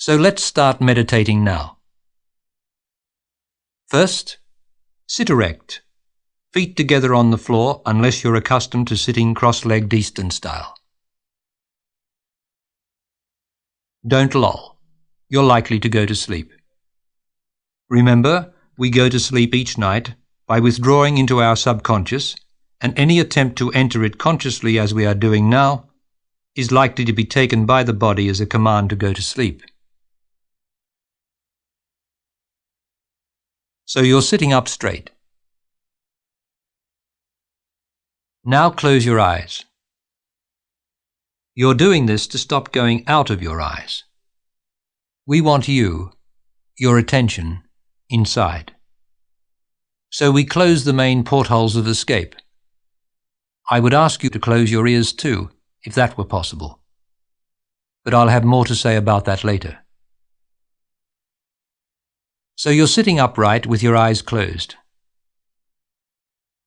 So let's start meditating now. First, sit erect, feet together on the floor unless you're accustomed to sitting cross-legged Eastern style. Don't loll. You're likely to go to sleep. Remember, we go to sleep each night by withdrawing into our subconscious, and any attempt to enter it consciously as we are doing now is likely to be taken by the body as a command to go to sleep. So you're sitting up straight. Now close your eyes. You're doing this to stop going out of your eyes. We want you, your attention, inside. So we close the main portholes of escape. I would ask you to close your ears too, if that were possible. But I'll have more to say about that later. So you're sitting upright with your eyes closed.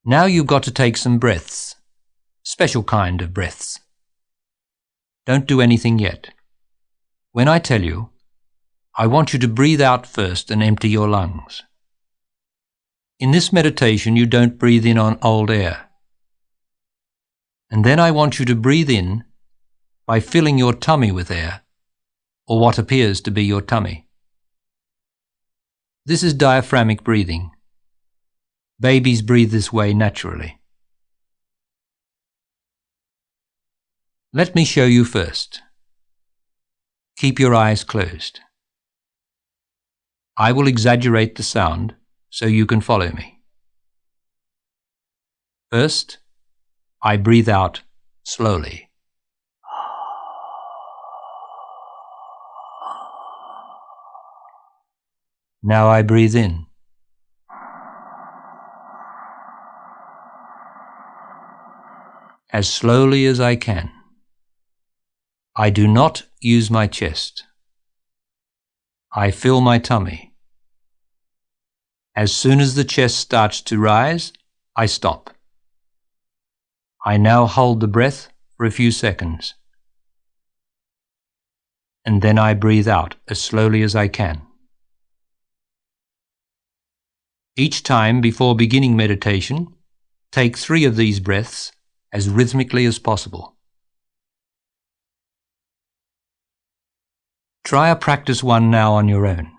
Now you've got to take some breaths, special kind of breaths. Don't do anything yet. When I tell you, I want you to breathe out first and empty your lungs. In this meditation, you don't breathe in on old air. And then I want you to breathe in by filling your tummy with air, or what appears to be your tummy. This is diaphragmic breathing. Babies breathe this way naturally. Let me show you first. Keep your eyes closed. I will exaggerate the sound so you can follow me. First, I breathe out slowly. Now I breathe in. As slowly as I can. I do not use my chest. I fill my tummy. As soon as the chest starts to rise, I stop. I now hold the breath for a few seconds. And then I breathe out as slowly as I can. Each time before beginning meditation, take 3 of these breaths as rhythmically as possible. Try a practice one now on your own.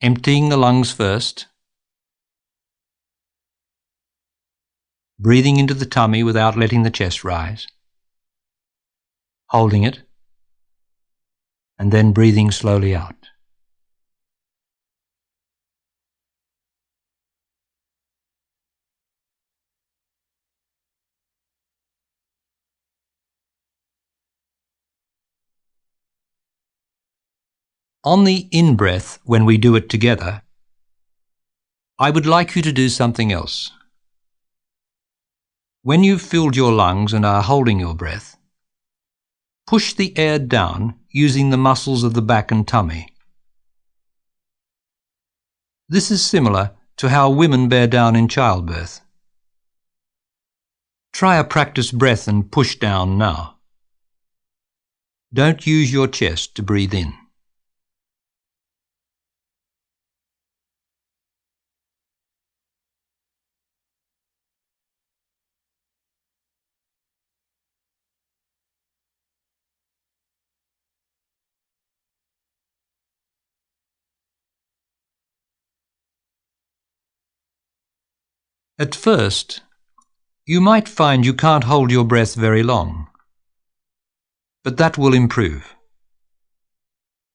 Emptying the lungs first, breathing into the tummy without letting the chest rise, holding it, and then breathing slowly out. On the in-breath, when we do it together, I would like you to do something else. When you've filled your lungs and are holding your breath, push the air down using the muscles of the back and tummy. This is similar to how women bear down in childbirth. Try a practice breath and push down now. Don't use your chest to breathe in. At first, you might find you can't hold your breath very long, but that will improve.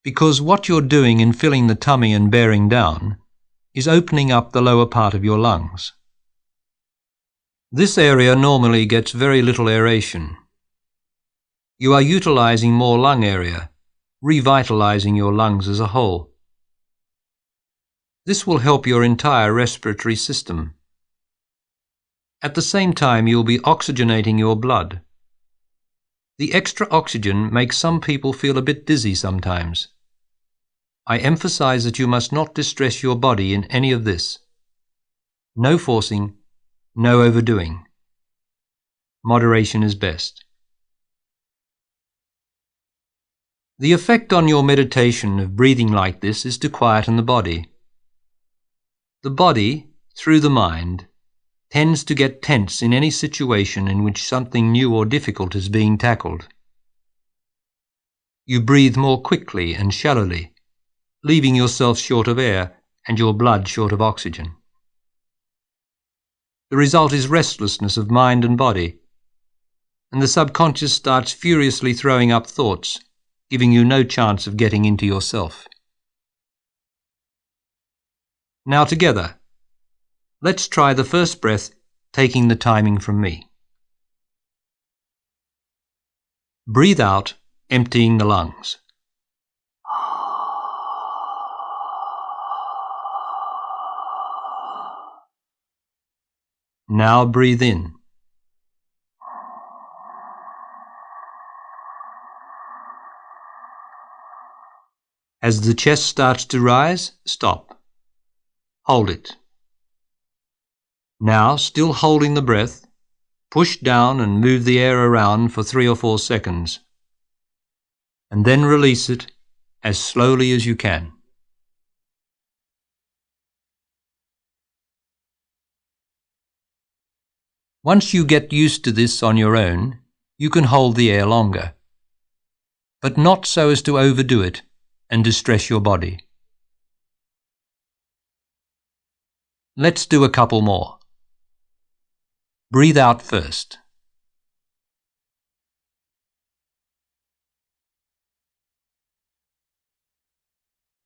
Because what you're doing in filling the tummy and bearing down is opening up the lower part of your lungs. This area normally gets very little aeration. You are utilizing more lung area, revitalizing your lungs as a whole. This will help your entire respiratory system. At the same time, you'll be oxygenating your blood. The extra oxygen makes some people feel a bit dizzy sometimes. I emphasize that you must not distress your body in any of this. No forcing, no overdoing. Moderation is best. The effect on your meditation of breathing like this is to quieten the body. The body, through the mind, tends to get tense in any situation in which something new or difficult is being tackled. You breathe more quickly and shallowly, leaving yourself short of air and your blood short of oxygen. The result is restlessness of mind and body, and the subconscious starts furiously throwing up thoughts, giving you no chance of getting into yourself. Now together, let's try the first breath, taking the timing from me. Breathe out, emptying the lungs. Now breathe in. As the chest starts to rise, stop. Hold it. Now, still holding the breath, push down and move the air around for 3 or 4 seconds, and then release it as slowly as you can. Once you get used to this on your own, you can hold the air longer, but not so as to overdo it and distress your body. Let's do a couple more. Breathe out first.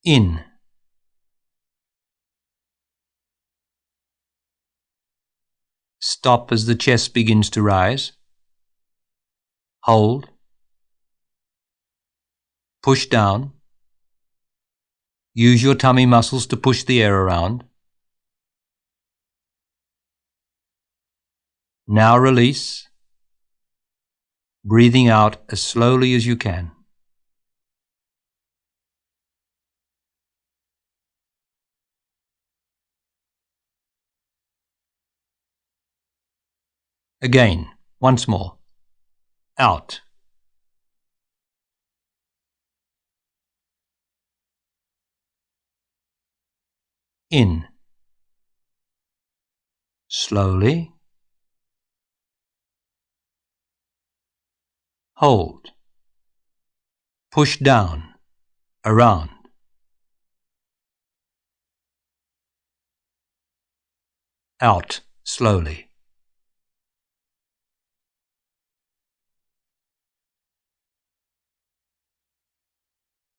In. Stop as the chest begins to rise. Hold. Push down. Use your tummy muscles to push the air around. Now release, breathing out as slowly as you can. Again, once more. Out. In. Slowly. Hold. Push down, around. Out slowly.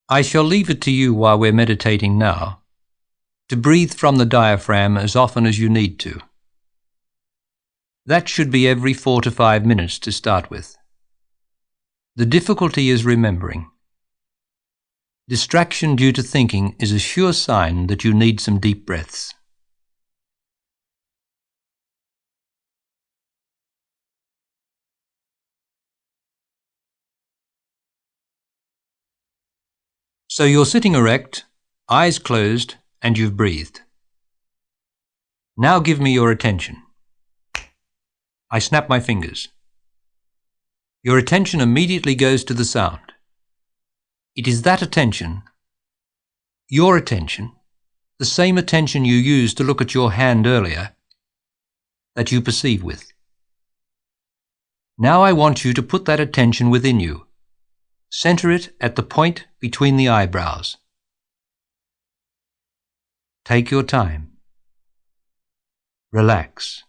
I shall leave it to you while we're meditating now, to breathe from the diaphragm as often as you need to. That should be every 4 to 5 minutes to start with. The difficulty is remembering. Distraction due to thinking is a sure sign that you need some deep breaths. So you're sitting erect, eyes closed, and you've breathed. Now give me your attention. I snap my fingers. Your attention immediately goes to the sound. It is that attention, your attention, the same attention you used to look at your hand earlier, that you perceive with. Now I want you to put that attention within you. Center it at the point between the eyebrows. Take your time. Relax.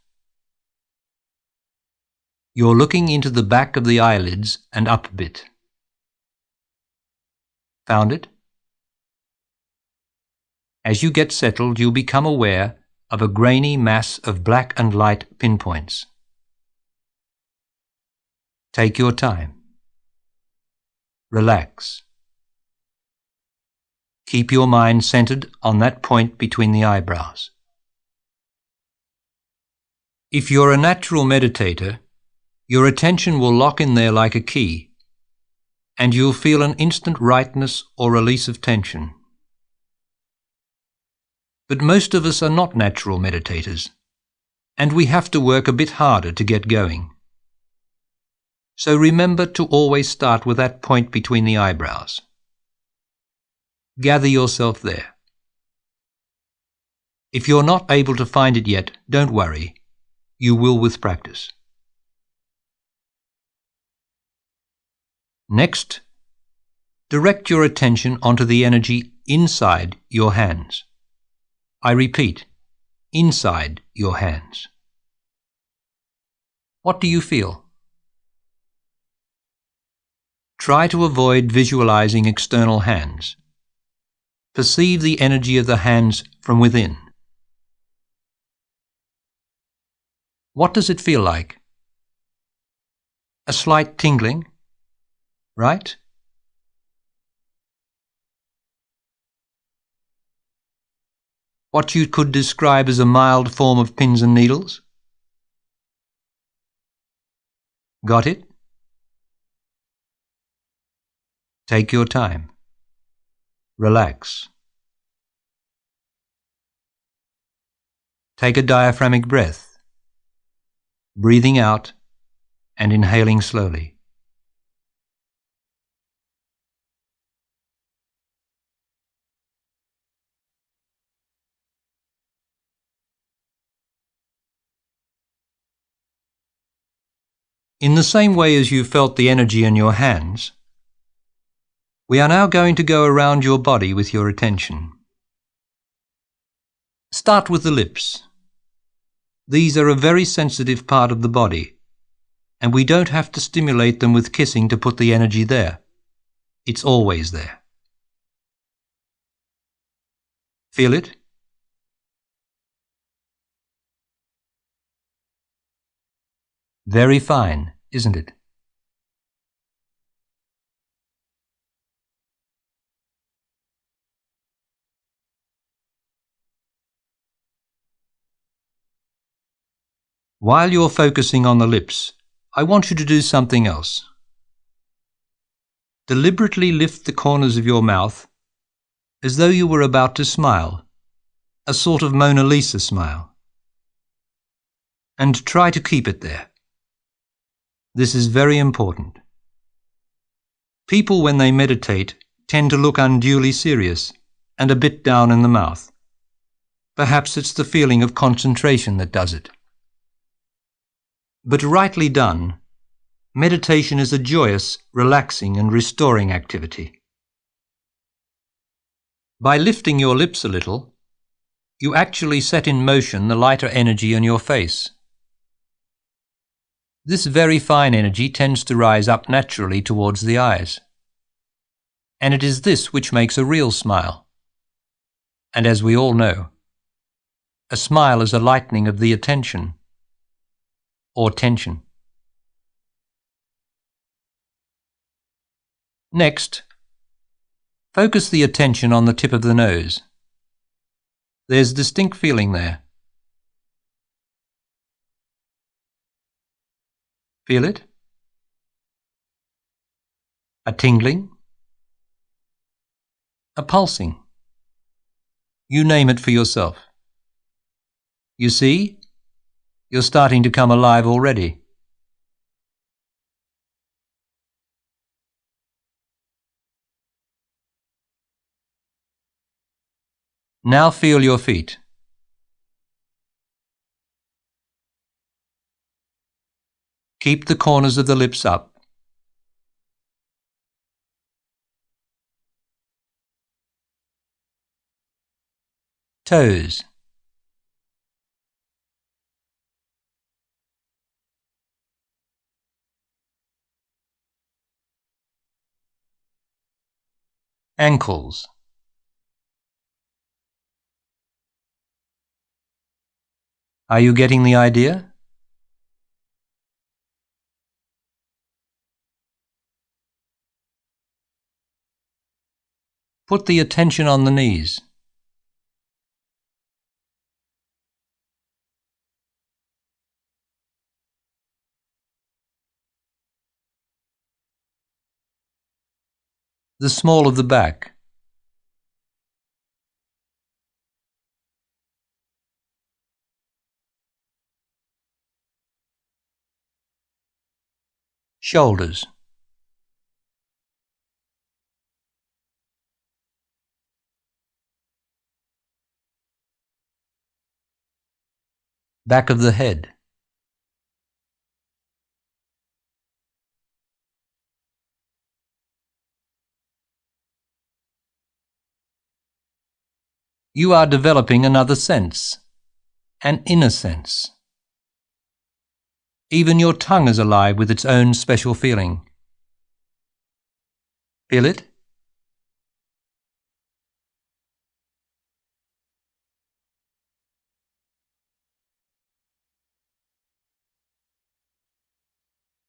You're looking into the back of the eyelids and up a bit. Found it? As you get settled, you'll become aware of a grainy mass of black and light pinpoints. Take your time. Relax. Keep your mind centered on that point between the eyebrows. If you're a natural meditator, your attention will lock in there like a key, and you'll feel an instant rightness or release of tension. But most of us are not natural meditators, and we have to work a bit harder to get going. So remember to always start with that point between the eyebrows. gather yourself there. If you're not able to find it yet, don't worry. You will with practice. Next, direct your attention onto the energy inside your hands. I repeat, inside your hands. What do you feel? Try to avoid visualizing external hands. Perceive the energy of the hands from within. What does it feel like? A slight tingling, right? What you could describe as a mild form of pins and needles? Got it? Take your time. Relax. Take a diaphragmic breath, breathing out and inhaling slowly. In the same way as you felt the energy in your hands, we are now going to go around your body with your attention. Start with the lips. These are a very sensitive part of the body, and we don't have to stimulate them with kissing to put the energy there. It's always there. Feel it? Very fine, isn't it? While you're focusing on the lips, I want you to do something else. Deliberately lift the corners of your mouth as though you were about to smile, a sort of Mona Lisa smile. And try to keep it there. This is very important. People, when they meditate, tend to look unduly serious and a bit down in the mouth. Perhaps it's the feeling of concentration that does it. But rightly done, meditation is a joyous, relaxing and restoring activity. By lifting your lips a little, you actually set in motion the lighter energy on your face. This very fine energy tends to rise up naturally towards the eyes. And it is this which makes a real smile. And as we all know, a smile is a lightening of the attention or tension. Next, focus the attention on the tip of the nose. There's distinct feeling there. Feel it? A tingling? A pulsing? You name it for yourself. You see? You're starting to come alive already. Now feel your feet. Keep the corners of the lips up. Toes. Ankles. Are you getting the idea? Put the attention on the knees. The small of the back. Shoulders. back of the head, you are developing another sense, an inner sense. Even your tongue is alive with its own special feeling. Feel it?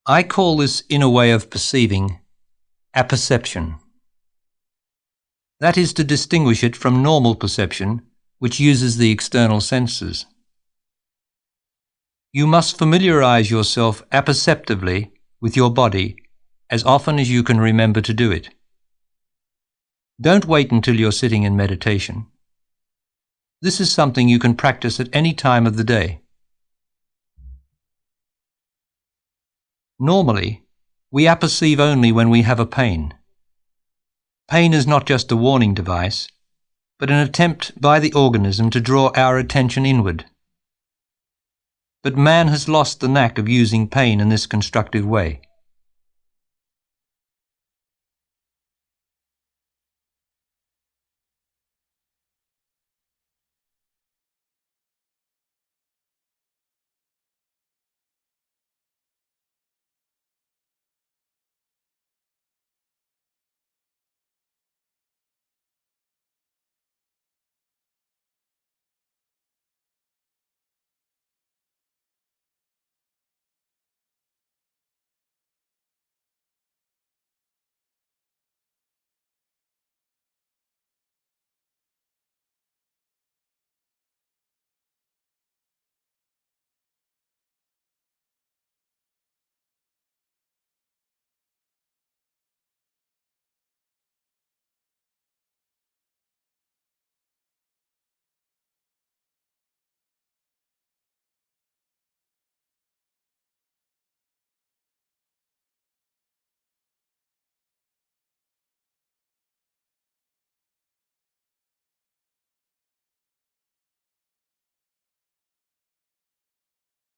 I call this inner way of perceiving apperception. That is to distinguish it from normal perception, which uses the external senses. You must familiarize yourself apperceptively with your body as often as you can remember to do it. Don't wait until you're sitting in meditation. This is something you can practice at any time of the day. Normally, we apperceive only when we have a pain. Pain is not just a warning device, but an attempt by the organism to draw our attention inward. But man has lost the knack of using pain in this constructive way.